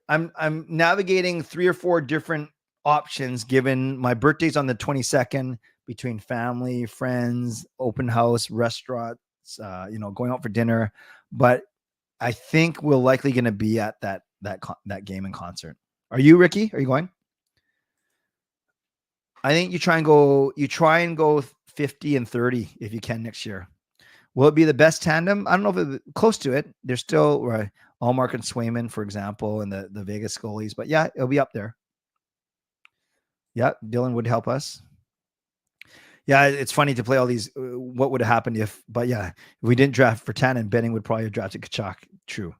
I'm navigating 3 or 4 different options given my birthday's on the 22nd, between family, friends, open house, restaurants, going out for dinner. But I think we're likely going to be at that game and concert. Are you, Ricky? Are you going? I think you try and go 50 and 30 if you can next year. Will it be the best tandem? I don't know if it's close to it. There's still Allmark and Swayman, for example, and the Vegas goalies. But yeah, it'll be up there. Yeah, Dylan would help us. Yeah, it's funny to play all these. What would have happened if we didn't draft for Tannen, Benning would probably have drafted Kachuk. True.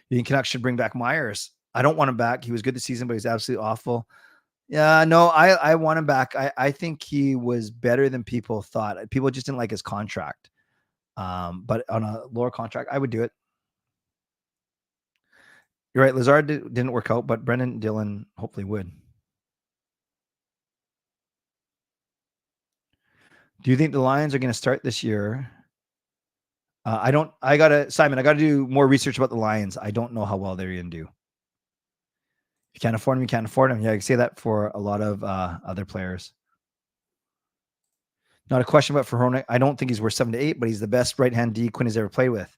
You think Canucks should bring back Myers? I don't want him back. He was good this season, but he's absolutely awful. Yeah, no, I want him back. I think he was better than people thought. People just didn't like his contract. But on a lower contract, I would do it. You're right. Lazard didn't work out, but Brendan Dillon hopefully would. Do you think the Lions are going to start this year? Simon, I got to do more research about the Lions. I don't know how well they're going to do. If you can't afford them, you can't afford them. Yeah, I can say that for a lot of other players. Not a question about Hronek. I don't think he's worth 7 to 8, but he's the best right-hand D Quinn has ever played with.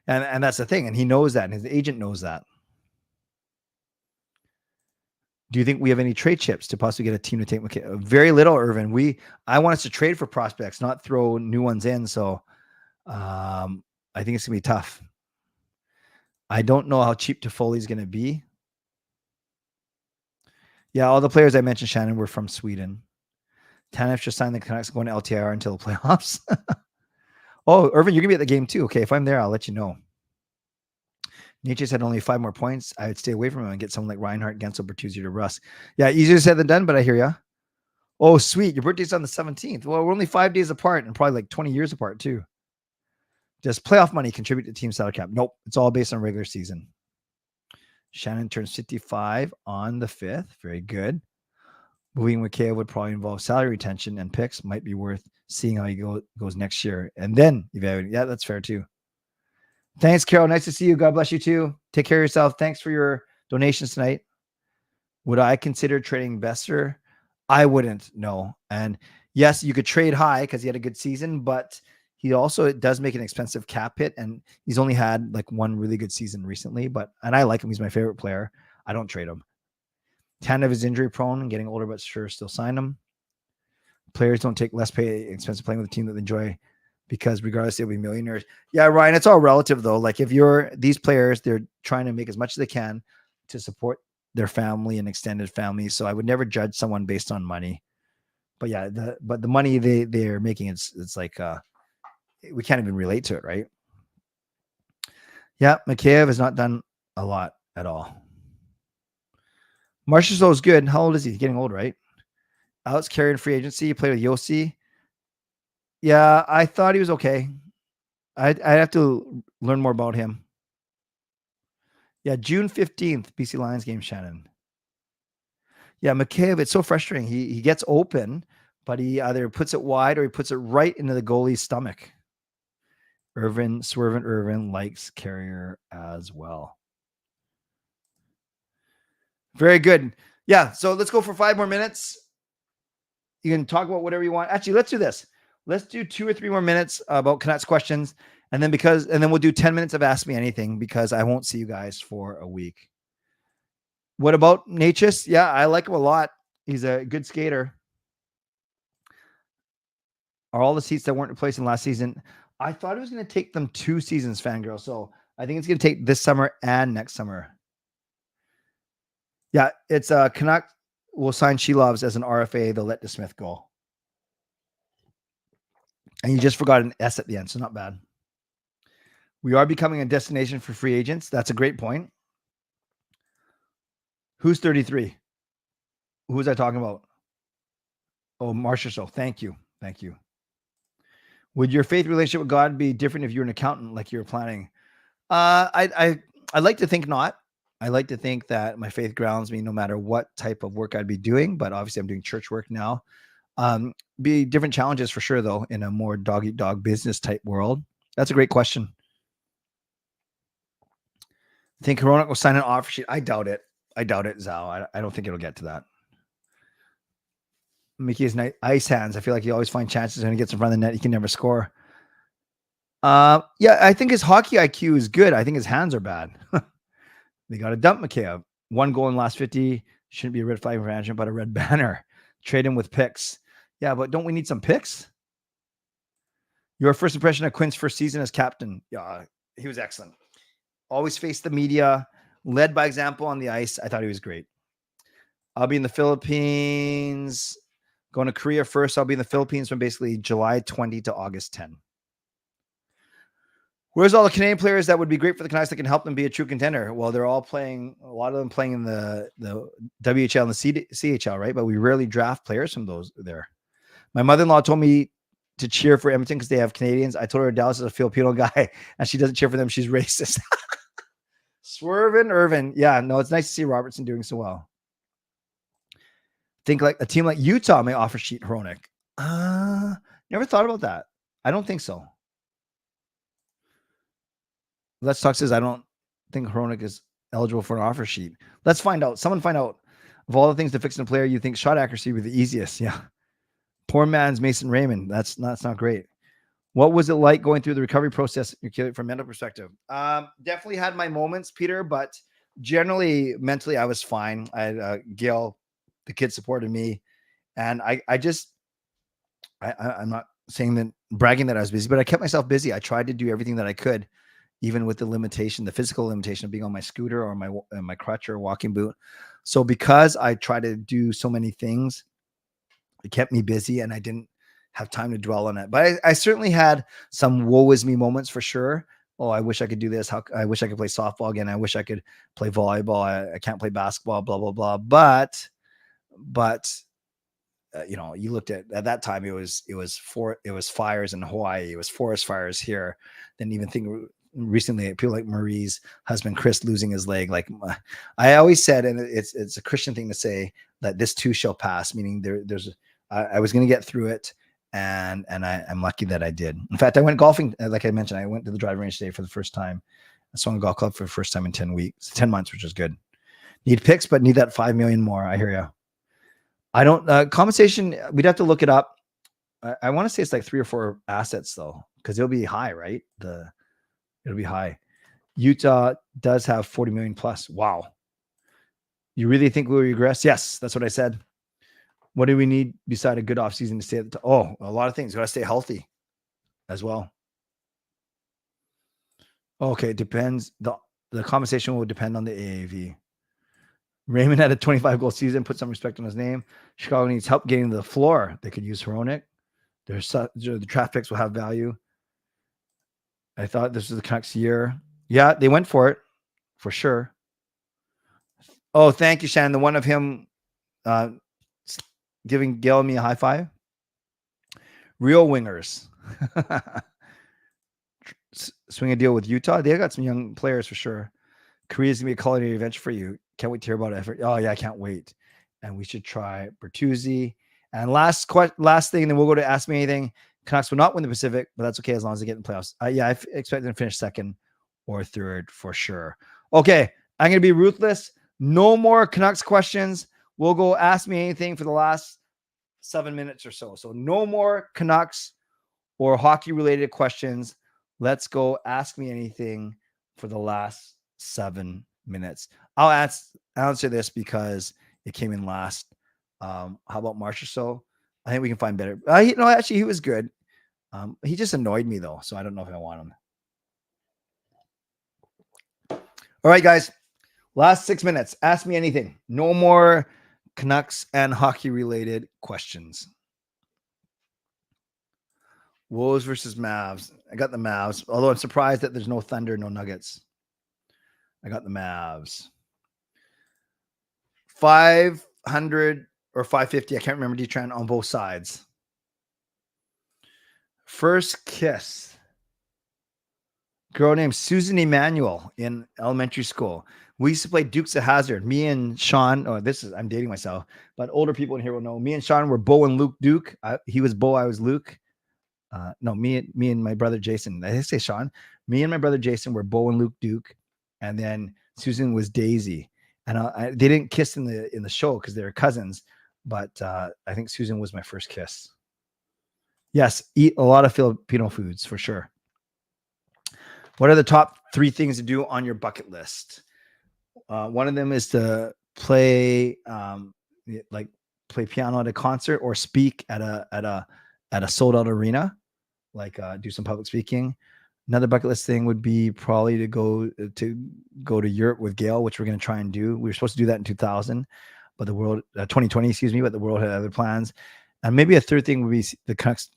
And that's the thing. And he knows that. And his agent knows that. Do you think we have any trade chips to possibly get a team to take McKay? Very little, Irvin. I want us to trade for prospects, not throw new ones in. So I think it's going to be tough. I don't know how cheap Toffoli is going to be. Yeah, all the players I mentioned, Shannon, were from Sweden. Tanev just signed the Canucks going to LTIR until the playoffs. Oh, Irvin, you're going to be at the game too. Okay, if I'm there, I'll let you know. Nature's had only 5 more points. I would stay away from him and get someone like Reinhardt, Gensel, Bertuzzi, or Russ. Yeah, easier said than done, but I hear ya. Oh, sweet. Your birthday's on the 17th. Well, we're only 5 days apart and probably like 20 years apart too. Does playoff money contribute to team salary cap? Nope. It's all based on regular season. Shannon turns 55 on the 5th. Very good. Moving with Keo would probably involve salary retention and picks. Might be worth seeing how he goes next year. And then evaluate. Yeah, that's fair too. Thanks, Carol. Nice to see you. God bless you too. Take care of yourself. Thanks for your donations tonight. Would I consider trading Besser? I wouldn't, no. And yes, you could trade high because he had a good season, but he also does make an expensive cap hit, and he's only had like one really good season recently. And I like him. He's my favorite player. I don't trade him. Tanev is injury prone and getting older, but sure, still sign him. Players don't take less pay expensive playing with a team that they enjoy, because regardless, they'll be millionaires. Yeah, Ryan, it's all relative though. Like if these players, they're trying to make as much as they can to support their family and extended family. So I would never judge someone based on money. But yeah, the money they're making, it's like we can't even relate to it, right? Yeah, Mikheyev has not done a lot at all. Marchessault is good. How old is he? He's getting old, right? Alex Carey in free agency. He played with Yossi. Yeah, I thought he was okay. I'd have to learn more about him. Yeah, June 15th, BC Lions game, Shannon. Yeah, Mikheyev, it's so frustrating. He gets open, but he either puts it wide or he puts it right into the goalie's stomach. Irvin likes Carrier as well. Very good. Yeah, so let's go for 5 more minutes. You can talk about whatever you want. Actually, let's do this. Let's do 2 or 3 more minutes about Canucks questions. And then we'll do 10 minutes of Ask Me Anything, because I won't see you guys for a week. What about Natchez? Yeah, I like him a lot. He's a good skater. Are all the seats that weren't replaced in last season? I thought it was going to take them 2 seasons, Fangirl. So I think it's going to take this summer and next summer. Yeah, it's Canuck will sign Shilovs as an RFA. They'll let DeSmith go. And you just forgot an S at the end, so not bad. We are becoming a destination for free agents. That's a great point. Who's 33? Who was I talking about? Oh, Marchessault. Thank you. Thank you. Would your faith relationship with God be different if you're an accountant like you're planning? I like to think not. I like to think that my faith grounds me no matter what type of work I'd be doing, but obviously I'm doing church work now. Be different challenges for sure, though, in a more dog-eat-dog business type world. That's a great question. Think Hronek will sign an offer sheet? I doubt it. Zao. I don't think it'll get to that. Mickey has nice ice hands. I feel like he always finds chances when he gets in front of the net. He can never score. Yeah, I think his hockey IQ is good. I think his hands are bad. They got to dump Mikheyev. 1 goal in the last 50. Shouldn't be a red flag for management, but a red banner. Trade him with picks. Yeah, but don't we need some picks? Your first impression of Quinn's first season as captain? Yeah, he was excellent. Always faced the media, led by example on the ice. I thought he was great. I'll be in the Philippines. Going to Korea first. I'll be in the Philippines from basically July 20 to August 10. Where's all the Canadian players that would be great for the Canucks that can help them be a true contender? Well, they're all playing, a lot of them playing in the WHL and the CHL, right? But we rarely draft players from those there. My mother-in-law told me to cheer for Edmonton because they have Canadians. I told her Dallas is a Filipino guy and she doesn't cheer for them. She's racist. Swervin Irvin. Yeah, no, it's nice to see Robertson doing so well. Think like a team like Utah may offer Sheet Hronik. Never thought about that. I don't think so. Let's Talk says, I don't think Hronik is eligible for an offer sheet. Let's find out. Someone find out. Of all the things to fix in a player, you think shot accuracy would be the easiest. Yeah. Poor man's Mason Raymond. That's not great. What was it like going through the recovery process from a mental perspective? Definitely had my moments, Peter, but generally, mentally, I was fine. I had Gail, the kid supported me. And I'm not saying that, bragging that I was busy, but I kept myself busy. I tried to do everything that I could, even with the limitation, the physical limitation of being on my scooter or my crutch or walking boot. So because I tried to do so many things, it kept me busy and I didn't have time to dwell on it. But I certainly had some woe is me moments for sure. Oh, I wish I could do this. I wish I could play softball again. I wish I could play volleyball. I can't play basketball, blah, blah, blah. But you looked at that time, it was fires in Hawaii. It was forest fires here. Didn't even think recently people like Marie's husband Chris losing his leg. Like I always said, and it's a Christian thing to say, that this too shall pass, meaning I was going to get through it, and I'm lucky that I did. In fact, I went golfing, like I mentioned. I went to the driving range today for the first time. I swung a golf club for the first time in 10 months, which is good. Need picks, but need that 5 million more. I hear you. I don't compensation. We'd have to look it up. I want to say it's like 3 or 4 assets though, because it'll be high, right? It'll be high. Utah does have 40 million plus. Wow. You really think we'll regress? Yes, that's what I said. What do we need beside a good offseason to stay at the top? Oh, a lot of things. Got to stay healthy as well. Okay, it depends. The compensation will depend on the AAV. Raymond had a 25-goal season. Put some respect on his name. Chicago needs help getting to the floor. They could use Hronik. The draft picks will have value. I thought this was the Canucks year. Yeah, they went for it, for sure. Oh, thank you, Shannon. The one of him giving Gail and me a high five. Real wingers. Swing a deal with Utah. They got some young players for sure. Korea's going to be a culinary adventure for you. Can't wait to hear about it. Oh, yeah, I can't wait. And we should try Bertuzzi. And last thing, and then we'll go to Ask Me Anything. Canucks will not win the Pacific, but that's okay as long as they get in the playoffs. Yeah, I expect them to finish second or third for sure. Okay, I'm going to be ruthless. No more Canucks questions. We'll go Ask Me Anything for the last 7 minutes or so. So no more Canucks or hockey-related questions. Let's go Ask Me Anything for the last 7 minutes. I'll answer this because it came in last. How about Marsh or so? I think we can find better. Actually, he was good. He just annoyed me, though, so I don't know if I want him. All right, guys. Last 6 minutes. Ask me anything. No more Canucks and hockey-related questions. Wolves versus Mavs. I got the Mavs, although I'm surprised that there's no Thunder, no Nuggets. I got the Mavs. 500 or 550. I can't remember D-Tran on both sides. First kiss. Girl named Susan Emanuel in elementary school. We used to play Dukes of Hazzard. Me and Sean, I'm dating myself, but older people in here will know. Me and Sean were Bo and Luke Duke. He was Bo, I was Luke. Me and my brother Jason. I say Sean. Me and my brother Jason were Bo and Luke Duke, and then Susan was Daisy. And they didn't kiss in the show because they were cousins. but I think Susan was my first kiss. Yes, eat a lot of Filipino foods for sure. What are the top 3 things to do on your bucket list? One of them is to play play piano at a concert or speak at a sold out arena, like do some public speaking. Another bucket list thing would be probably to go to Europe with Gail, which we're going to try and do. We were supposed to do that in 2020, excuse me, but the world had other plans. And maybe a third thing would be the Canucks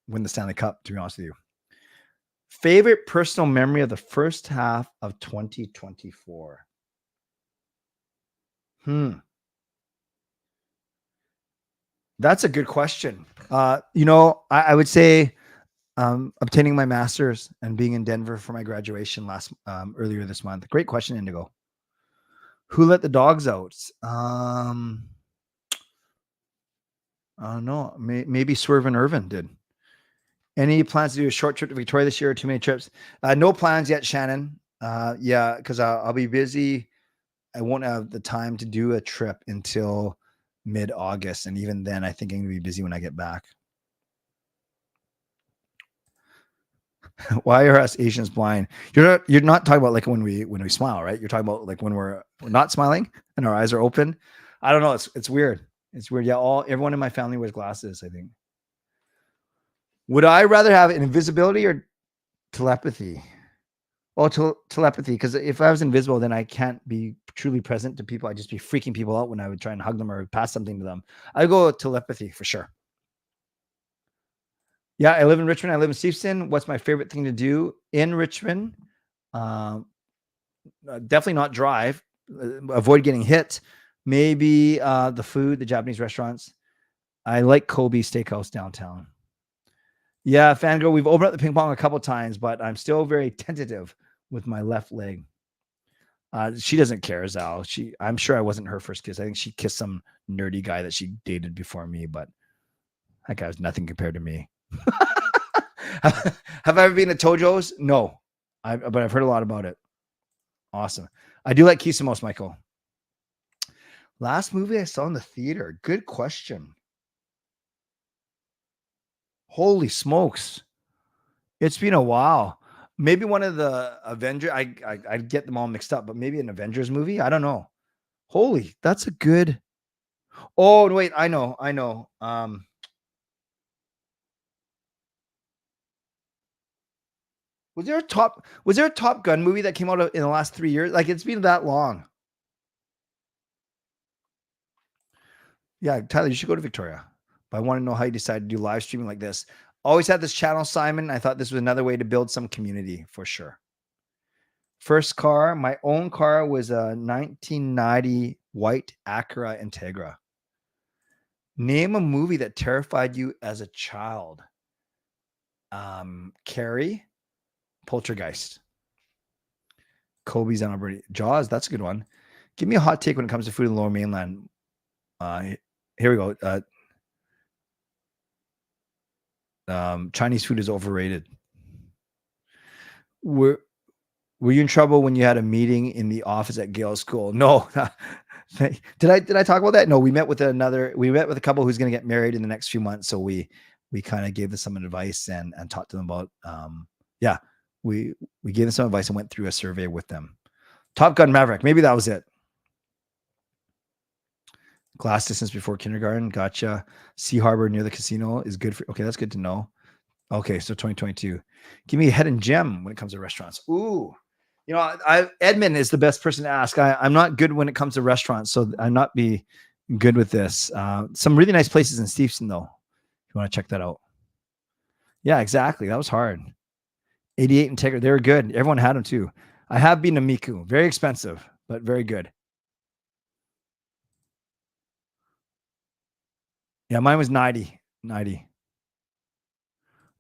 win the Stanley Cup, to be honest with you. Favorite personal memory of the first half of 2024? That's a good question. I would say obtaining my master's and being in Denver for my graduation earlier this month. Great question, Indigo. Who let the dogs out? I don't know. Maybe Swerve and Irvin did. Any plans to do a short trip to Victoria this year or too many trips? No plans yet, Shannon. Yeah, because I'll be busy. I won't have the time to do a trip until mid-August. And even then, I think I'm going to be busy when I get back. Why are us Asians blind? You're not talking about like when we smile, right? You're talking about like when we're not smiling and our eyes are open. I don't know. It's weird. It's weird. Yeah, everyone in my family wears glasses, I think. Would I rather have an invisibility or telepathy? Well, telepathy, because if I was invisible, then I can't be truly present to people. I'd just be freaking people out when I would try and hug them or pass something to them. I'd go with telepathy for sure. Yeah, I live in Richmond. I live in Steveston. What's my favorite thing to do in Richmond? Definitely not drive. Avoid getting hit. Maybe the food, the Japanese restaurants. I like Kobe Steakhouse downtown. Yeah, Fangirl, we've opened up the ping pong a couple times, but I'm still very tentative with my left leg. She doesn't care, Zal. I'm sure I wasn't her first kiss. I think she kissed some nerdy guy that she dated before me, but that guy was nothing compared to me. Have I ever been to Tojo's? No, but I've heard a lot about it. Awesome. I do like Kisamos, Michael. Last movie I saw in the theater. Good question. Holy smokes. It's been a while. Maybe one of the Avengers. I get them all mixed up, but maybe an Avengers movie. I don't know. Holy, that's a good. Oh, wait. I know. Was there a Top Gun movie that came out in the last 3 years? Like, it's been that long. Yeah, Tyler, you should go to Victoria. But I want to know how you decided to do live streaming like this. Always had this channel, Simon. I thought this was another way to build some community for sure. First car, my own car was a 1990 white Acura Integra. Name a movie that terrified you as a child. Carrie, Poltergeist. Kobe's on Alberta. Jaws, that's a good one. Give me a hot take when it comes to food in the Lower Mainland. Here we go. Chinese food is overrated. Were you in trouble when you had a meeting in the office at Gale's school? No. Did I talk about that? No, we met with a couple who's going to get married in the next few months. So we kind of gave them some advice and talked to them about, we gave them some advice and went through a survey with them. Top Gun Maverick. Maybe that was it. Glass distance before kindergarten. Gotcha. Sea Harbor near the casino is good for. Okay, that's good to know. Okay, so 2022. Give me a head and gem when it comes to restaurants. Ooh, Edmund is the best person to ask. I'm not good when it comes to restaurants, so I'm not be good with this. Some really nice places in Steveston, though. If you want to check that out. Yeah, exactly. That was hard. 88 Integra. They were good. Everyone had them too. I have been to Miku. Very expensive, but very good. Yeah, mine was 90.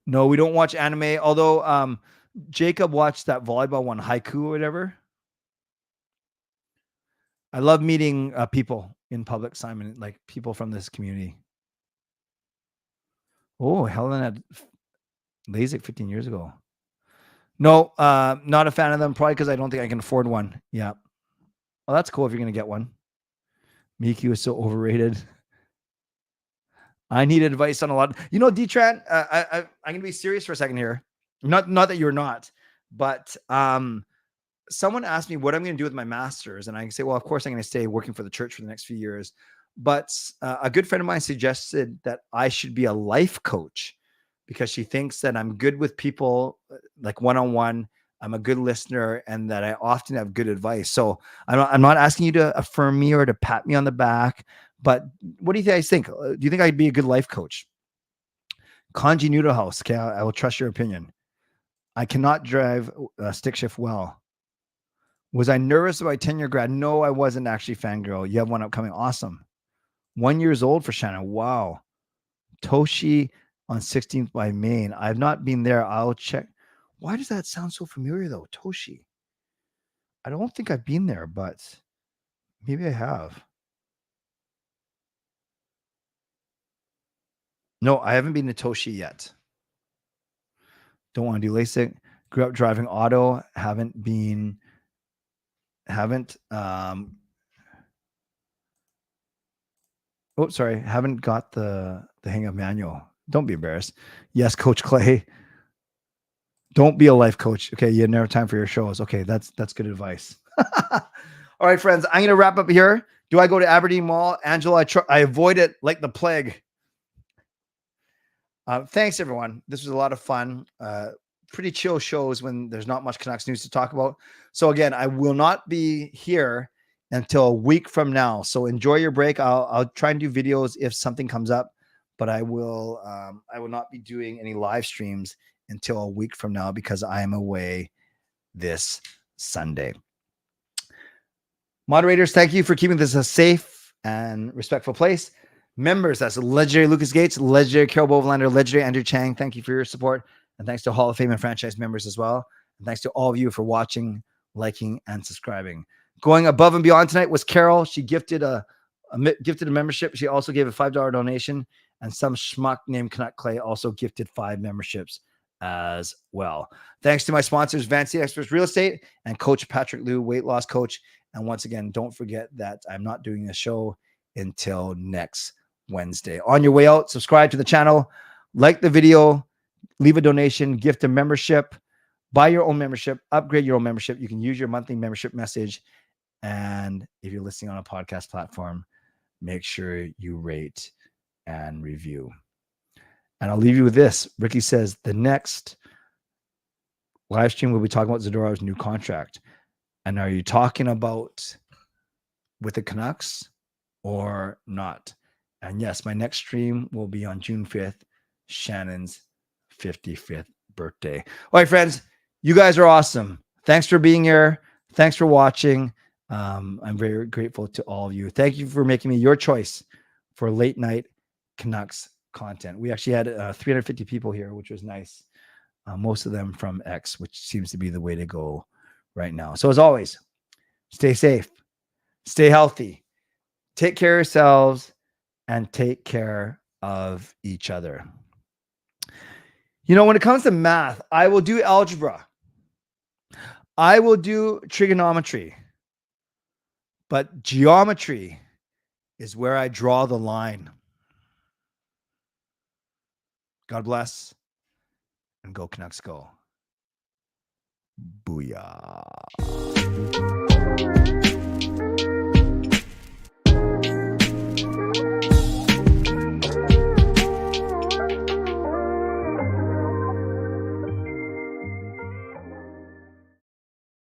No, we don't watch anime. Although Jacob watched that volleyball one, Haiku or whatever. I love meeting people in public, Simon, like people from this community. Oh, Helen had LASIK 15 years ago. No, not a fan of them. Probably because I don't think I can afford one. Yeah. Well, that's cool if you're going to get one. Miku is so overrated. I need advice on a lot. You know, Detran, I'm going to be serious for a second here. Not that you're not, but someone asked me what I'm going to do with my master's, and I say, well, of course I'm going to stay working for the church for the next few years. But a good friend of mine suggested that I should be a life coach because she thinks that I'm good with people, like one-on-one. I'm a good listener, and that I often have good advice. So I'm not asking you to affirm me or to pat me on the back, but what do you guys think? Do you think I'd be a good life coach? Kanji Noodle House. Okay, I will trust your opinion. I cannot drive stick shift well. Was I nervous about 10-year grad? No, I wasn't actually, fangirl. You have one upcoming. Awesome. 1 year old for Shannon. Wow. Toshi on 16th by Maine. I've not been there. I'll check. Why does that sound so familiar though? Toshi. I don't think I've been there, but maybe I have. No, I haven't been to Toshi yet. Don't want to do LASIK. Grew up driving auto. Haven't got the hang of manual. Don't be embarrassed. Yes, Coach Clay. Don't be a life coach. Okay, you never have time for your shows. Okay, that's good advice. All right, friends, I'm going to wrap up here. Do I go to Aberdeen Mall? Angela, I avoid it like the plague. Thanks, everyone. This was a lot of fun. Pretty chill shows when there's not much Canucks news to talk about. So again, I will not be here until a week from now. So enjoy your break. I'll try and do videos if something comes up, but I will not be doing any live streams until a week from now because I am away this Sunday. Moderators, thank you for keeping this a safe and respectful place. Members, that's legendary Lucas Gates, legendary Carol Bovenlander, legendary Andrew Chang. Thank you for your support. And thanks to Hall of Fame and franchise members as well. And thanks to all of you for watching, liking, and subscribing. Going above and beyond tonight was Carol. She gifted a membership. She also gave a $5 donation. And some schmuck named Canuck Clay also gifted 5 memberships as well. Thanks to my sponsors, Van City Experts Real Estate and Coach Patrick Liu, weight loss coach. And once again, don't forget that I'm not doing a show until next Wednesday. On your way out, subscribe to the channel, like the video, leave a donation, gift a membership, buy your own membership, upgrade your own membership. You can use your monthly membership message. And if you're listening on a podcast platform, make sure you rate and review. And I'll leave you with this. Ricky says the next live stream we'll be talking about Zadora's new contract. And are you talking about with the Canucks or not? And yes, my next stream will be on June 5th, Shannon's 55th birthday. All right, friends, you guys are awesome. Thanks for being here. Thanks for watching. I'm very grateful to all of you. Thank you for making me your choice for late night Canucks content. We actually had 350 people here, which was nice. Most of them from X, which seems to be the way to go right now. So as always, stay safe, stay healthy, take care of yourselves, and take care of each other. You know, when it comes to math, I will do algebra. I will do trigonometry. But geometry is where I draw the line. God bless, and go Canucks go. Booyah.